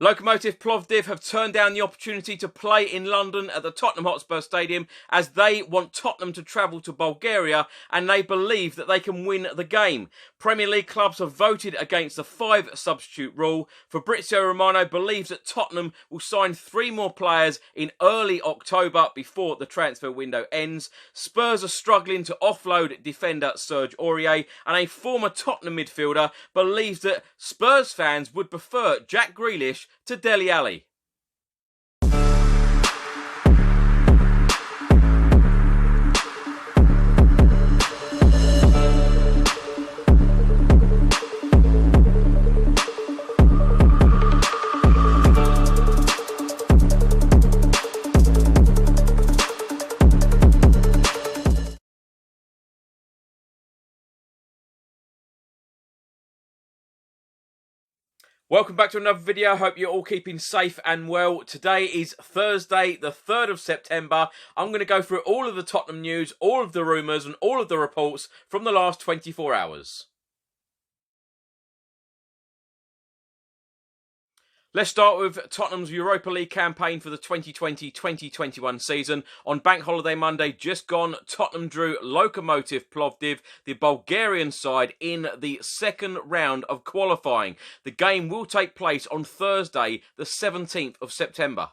Lokomotiv Plovdiv have turned down the opportunity to play in London at the Tottenham Hotspur Stadium as they want Tottenham to travel to Bulgaria and they believe that they can win the game. Premier League clubs have voted against the 5 substitute rule. Fabrizio Romano believes that Tottenham will sign 3 more players in early October before the transfer window ends. Spurs are struggling to offload defender Serge Aurier, and a former Tottenham midfielder believes that Spurs fans would prefer Jack Grealish to Dele Alli. Welcome back to another video. Hope you're all keeping safe and well. Today is Thursday, the 3rd of September. I'm going to go through all of the Tottenham news, all of the rumours and all of the reports from the last 24 hours. Let's start with Tottenham's Europa League campaign for the 2020-2021 season. On Bank Holiday Monday just gone, Tottenham drew Lokomotiv Plovdiv, the Bulgarian side, in the second round of qualifying. The game will take place on Thursday, the 17th of September.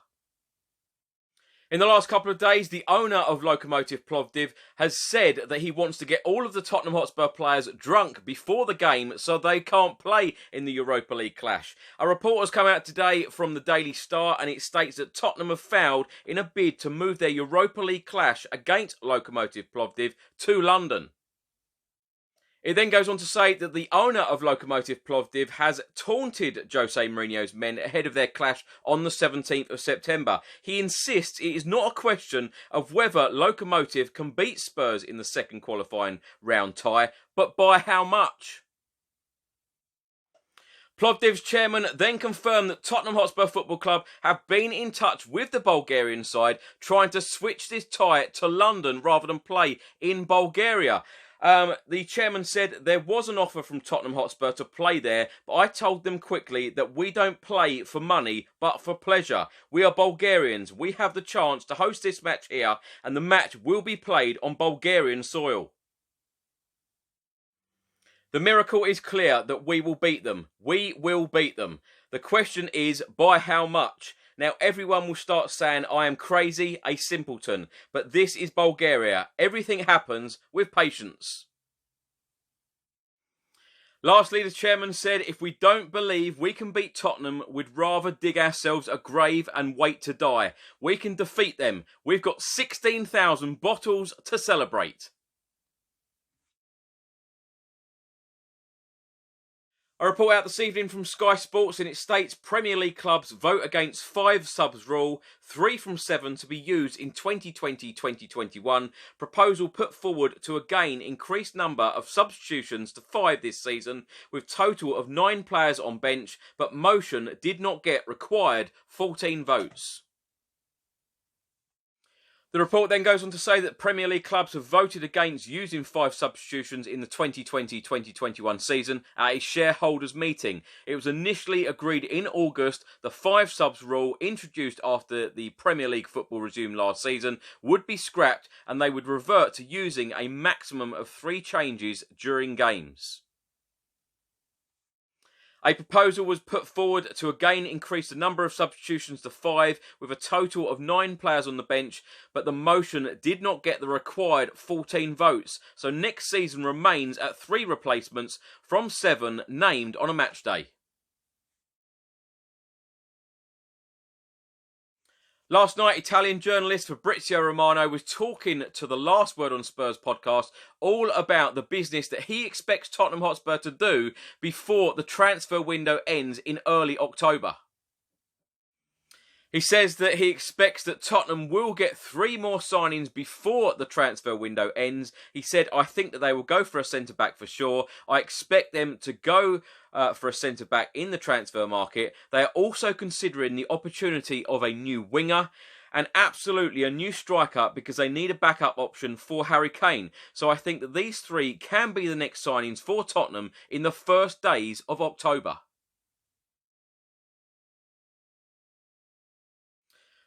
In the last couple of days, the owner of Lokomotiv Plovdiv has said that he wants to get all of the Tottenham Hotspur players drunk before the game so they can't play in the Europa League clash. A report has come out today from the Daily Star and it states that Tottenham have failed in a bid to move their Europa League clash against Lokomotiv Plovdiv to London. It then goes on to say that the owner of Lokomotiv Plovdiv has taunted Jose Mourinho's men ahead of their clash on the 17th of September. He insists it is not a question of whether Lokomotiv can beat Spurs in the second qualifying round tie, but by how much. Plovdiv's chairman then confirmed that Tottenham Hotspur Football Club have been in touch with the Bulgarian side, trying to switch this tie to London rather than play in Bulgaria. The chairman said there was an offer from Tottenham Hotspur to play there, but I told them quickly that we don't play for money, but for pleasure. We are Bulgarians. We have the chance to host this match here, and the match will be played on Bulgarian soil. The miracle is clear that we will beat them. We will beat them. The question is, by how much? Now, everyone will start saying, I am crazy, a simpleton. But this is Bulgaria. Everything happens with patience. Lastly, the chairman said, if we don't believe we can beat Tottenham, we'd rather dig ourselves a grave and wait to die. We can defeat them. We've got 16,000 bottles to celebrate. A report out this evening from Sky Sports and it states Premier League clubs vote against 5 subs rule, 3 from 7 to be used in 2020-2021. Proposal put forward to again increase number of substitutions to 5 this season, with total of 9 players on bench, but motion did not get required 14 votes. The report then goes on to say that Premier League clubs have voted against using 5 substitutions in the 2020-2021 season at a shareholders' meeting. It was initially agreed in August the 5 subs rule introduced after the Premier League football resumed last season would be scrapped and they would revert to using a maximum of 3 changes during games. A proposal was put forward to again increase the number of substitutions to 5 with a total of 9 players on the bench, but the motion did not get the required 14 votes, so next season remains at 3 replacements from 7 named on a match day. Last night, Italian journalist Fabrizio Romano was talking to the Last Word on Spurs podcast all about the business that he expects Tottenham Hotspur to do before the transfer window ends in early October. He says that he expects that Tottenham will get 3 more signings before the transfer window ends. He said, I think that they will go for a centre-back for sure. I expect them to go for a centre-back in the transfer market. They are also considering the opportunity of a new winger and absolutely a new striker because they need a backup option for Harry Kane. So I think that these 3 can be the next signings for Tottenham in the first days of October.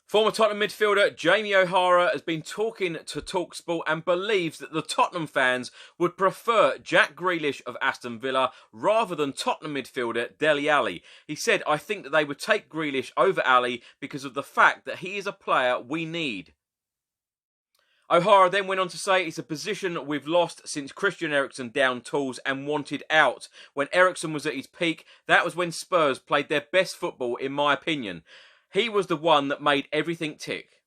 Former Tottenham midfielder Jamie O'Hara has been talking to TalkSport and believes that the Tottenham fans would prefer Jack Grealish of Aston Villa rather than Tottenham midfielder Dele Alli. He said, "I think that they would take Grealish over Alli because of the fact that he is a player we need." O'Hara then went on to say, "It's a position we've lost since Christian Eriksen downed tools and wanted out. When Eriksen was at his peak, that was when Spurs played their best football, in my opinion. He was the one that made everything tick.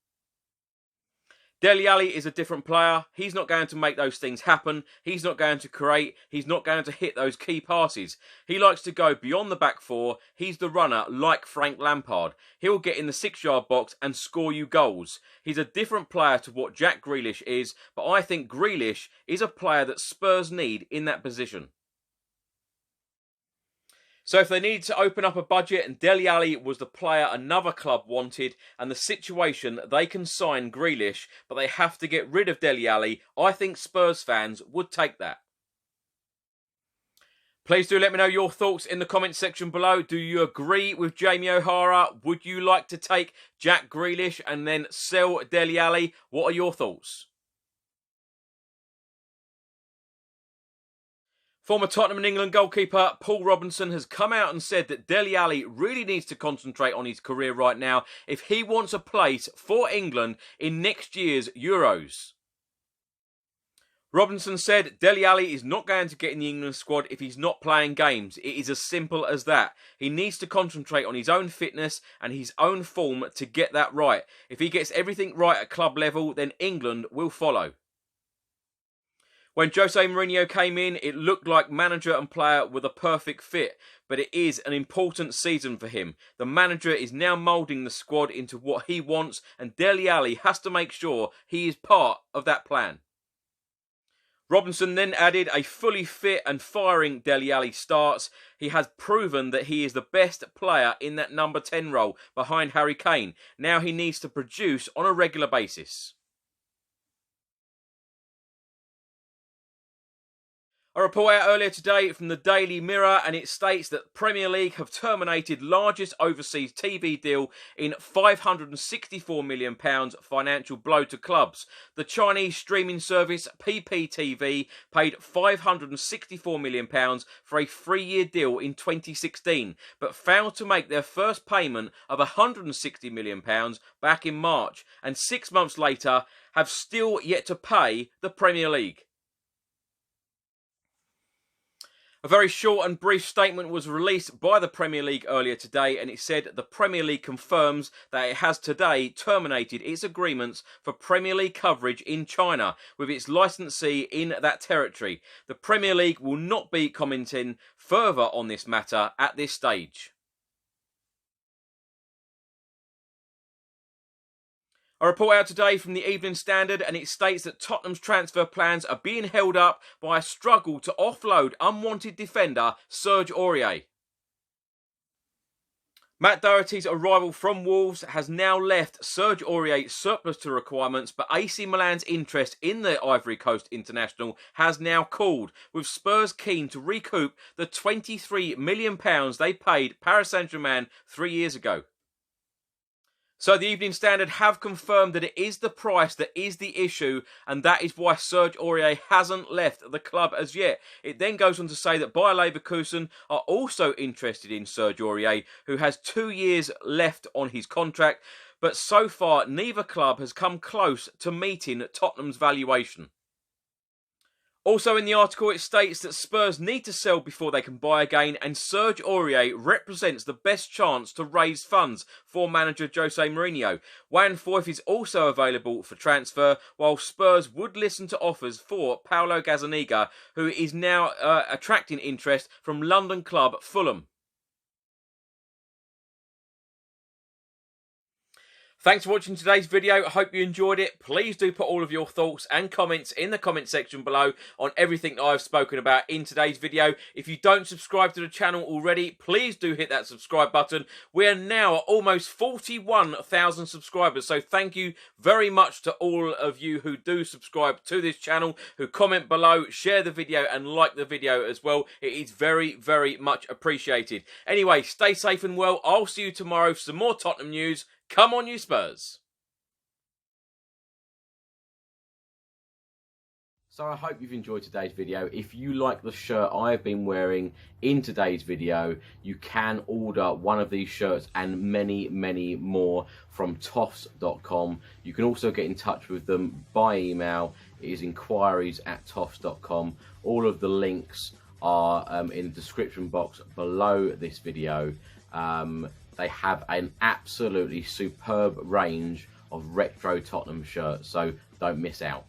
Dele Alli is a different player. He's not going to make those things happen. He's not going to create. He's not going to hit those key passes. He likes to go beyond the back four. He's the runner like Frank Lampard. He'll get in the 6-yard box and score you goals. He's a different player to what Jack Grealish is, but I think Grealish is a player that Spurs need in that position." So if they needed to open up a budget and Dele Alli was the player another club wanted and the situation they can sign Grealish, but they have to get rid of Dele Alli, I think Spurs fans would take that. Please do let me know your thoughts in the comments section below. Do you agree with Jamie O'Hara? Would you like to take Jack Grealish and then sell Dele Alli? What are your thoughts? Former Tottenham and England goalkeeper Paul Robinson has come out and said that Dele Alli really needs to concentrate on his career right now if he wants a place for England in next year's Euros. Robinson said Dele Alli is not going to get in the England squad if he's not playing games. It is as simple as that. He needs to concentrate on his own fitness and his own form to get that right. If he gets everything right at club level, then England will follow. When Jose Mourinho came in, it looked like manager and player were the perfect fit, but it is an important season for him. The manager is now moulding the squad into what he wants, and Dele Alli has to make sure he is part of that plan. Robinson then added, "A fully fit and firing Dele Alli starts. He has proven that he is the best player in that number 10 role behind Harry Kane. Now he needs to produce on a regular basis." A report out earlier today from the Daily Mirror, and it states that Premier League have terminated largest overseas TV deal in £564 million financial blow to clubs. The Chinese streaming service PPTV paid £564 million for a 3-year deal in 2016, but failed to make their first payment of £160 million back in March, and 6 months later have still yet to pay the Premier League. A very short and brief statement was released by the Premier League earlier today, and it said the Premier League confirms that it has today terminated its agreements for Premier League coverage in China with its licensee in that territory. The Premier League will not be commenting further on this matter at this stage. A report out today from the Evening Standard, and it states that Tottenham's transfer plans are being held up by a struggle to offload unwanted defender Serge Aurier. Matt Doherty's arrival from Wolves has now left Serge Aurier surplus to requirements, but AC Milan's interest in the Ivory Coast international has now cooled, with Spurs keen to recoup the £23 million they paid Paris Saint-Germain 3 years ago. So the Evening Standard have confirmed that it is the price that is the issue, and that is why Serge Aurier hasn't left the club as yet. It then goes on to say that Bayer Leverkusen are also interested in Serge Aurier, who has 2 years left on his contract, but so far neither club has come close to meeting Tottenham's valuation. Also in the article, it states that Spurs need to sell before they can buy again, and Serge Aurier represents the best chance to raise funds for manager Jose Mourinho. Juan Foyth is also available for transfer, while Spurs would listen to offers for Paulo Gazzaniga, who is now attracting interest from London club Fulham. Thanks for watching today's video. I hope you enjoyed it. Please do put all of your thoughts and comments in the comment section below on everything that I've spoken about in today's video. If you don't subscribe to the channel already, please do hit that subscribe button. We are now at almost 41,000 subscribers, so thank you very much to all of you who do subscribe to this channel, who comment below, share the video and like the video as well. It is very, very much appreciated. Anyway, stay safe and well. I'll see you tomorrow for some more Tottenham news. Come on, you Spurs! So I hope you've enjoyed today's video. If you like the shirt I've been wearing in today's video, you can order one of these shirts and many, many more from toffs.com. You can also get in touch with them by email. It is enquiries@toffs.com. All of the links are in the description box below this video. They have an absolutely superb range of retro Tottenham shirts, so don't miss out.